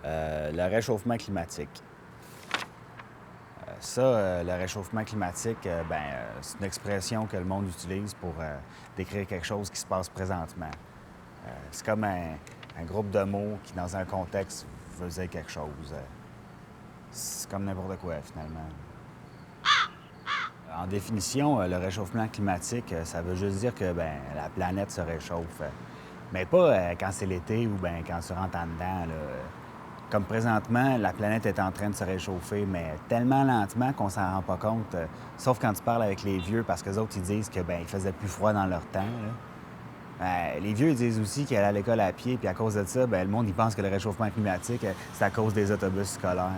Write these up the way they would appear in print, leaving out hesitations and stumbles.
Le réchauffement climatique. Le réchauffement climatique, c'est une expression que le monde utilise pour décrire quelque chose qui se passe présentement. C'est comme un groupe de mots qui, dans un contexte, veut dire quelque chose. C'est comme n'importe quoi, finalement. En définition, le réchauffement climatique, ça veut juste dire que la planète se réchauffe. Mais pas quand c'est l'été ou quand tu rentres en dedans. Là. Comme présentement, la planète est en train de se réchauffer, mais tellement lentement qu'on s'en rend pas compte. Sauf quand tu parles avec les vieux, parce que les autres, ils disent que il faisait plus froid dans leur temps. Les vieux, ils disent aussi qu'ils allaient à l'école à pied, puis à cause de ça, le monde, il pense que le réchauffement climatique, c'est à cause des autobus scolaires.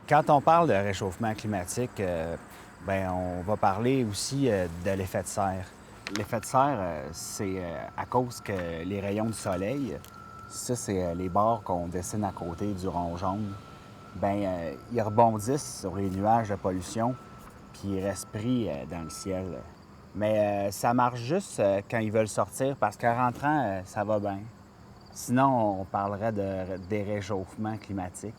Quand on parle de réchauffement climatique, on va parler aussi de l'effet de serre. L'effet de serre, c'est à cause que les rayons du soleil, ça, c'est les bords qu'on dessine à côté du rond jaune, ils rebondissent sur les nuages de pollution, puis ils restent pris dans le ciel. Mais ça marche juste quand ils veulent sortir, parce qu'en rentrant, ça va bien. Sinon, on parlerait de déréchauffement climatique.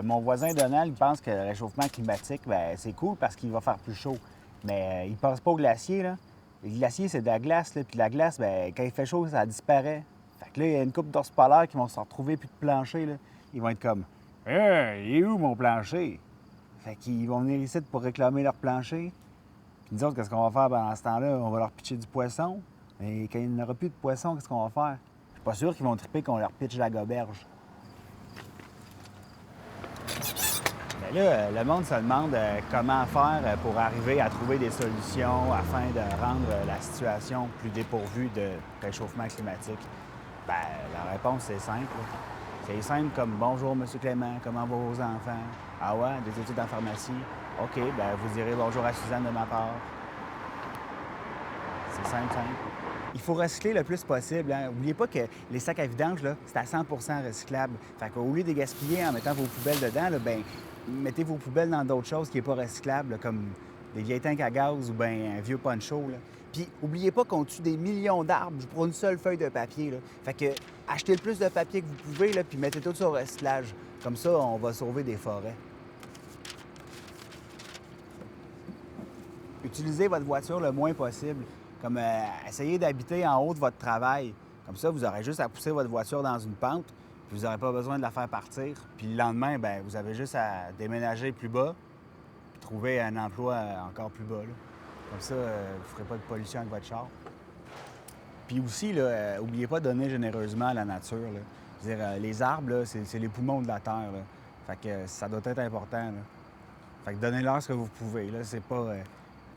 Mon voisin Donald, il pense que le réchauffement climatique, c'est cool parce qu'il va faire plus chaud. Mais il pense pas au glacier, là. Le glacier, c'est de la glace, là. Puis la glace, quand il fait chaud, ça disparaît. Fait que là, il y a une couple d'ours polaires qui vont se retrouver plus de plancher, là. Ils vont être comme « Hey, il est où mon plancher? » Fait qu'ils vont venir ici pour réclamer leur plancher. Puis nous autres, qu'est-ce qu'on va faire pendant ce temps-là? On va leur pitcher du poisson. Et quand il n'y aura plus de poisson, qu'est-ce qu'on va faire? Je suis pas sûr qu'ils vont triper qu'on leur pitche la goberge. Là, le monde se demande comment faire pour arriver à trouver des solutions afin de rendre la situation plus dépourvue de réchauffement climatique. La réponse, c'est simple. C'est simple comme « Bonjour, M. Clément, comment vont vos enfants? » « Ah ouais, des études en pharmacie? » « OK, vous direz bonjour à Suzanne de ma part. » C'est simple. Il faut recycler le plus possible. N'oubliez pas que les sacs à vidange, là, c'est à 100 recyclable. Fait qu'au lieu de les gaspiller en mettant vos poubelles dedans, là, mettez vos poubelles dans d'autres choses qui n'est pas recyclable, là, comme des vieilles tanks à gaz ou un vieux poncho. Là. Puis, n'oubliez pas qu'on tue des millions d'arbres pour une seule feuille de papier. Là. Fait que achetez le plus de papier que vous pouvez, là, puis mettez tout ça au recyclage. Comme ça, on va sauver des forêts. Utilisez votre voiture le moins possible. Comme essayez d'habiter en haut de votre travail. Comme ça, vous aurez juste à pousser votre voiture dans une pente, puis vous n'aurez pas besoin de la faire partir. Puis le lendemain, vous avez juste à déménager plus bas, puis trouver un emploi encore plus bas. Là. Comme ça, vous ne ferez pas de pollution avec votre char. Puis aussi, n'oubliez pas de donner généreusement à la nature. Là. Je veux dire, les arbres, là, c'est les poumons de la terre. Là. Fait que ça doit être important. Là. Fait que donnez-leur ce que vous pouvez. Là. C'est pas,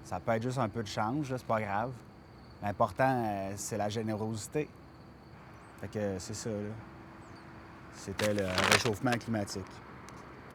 ça peut être juste un peu de change, là, c'est pas grave. L'important, c'est la générosité. Fait que c'est ça, là. C'était le réchauffement climatique.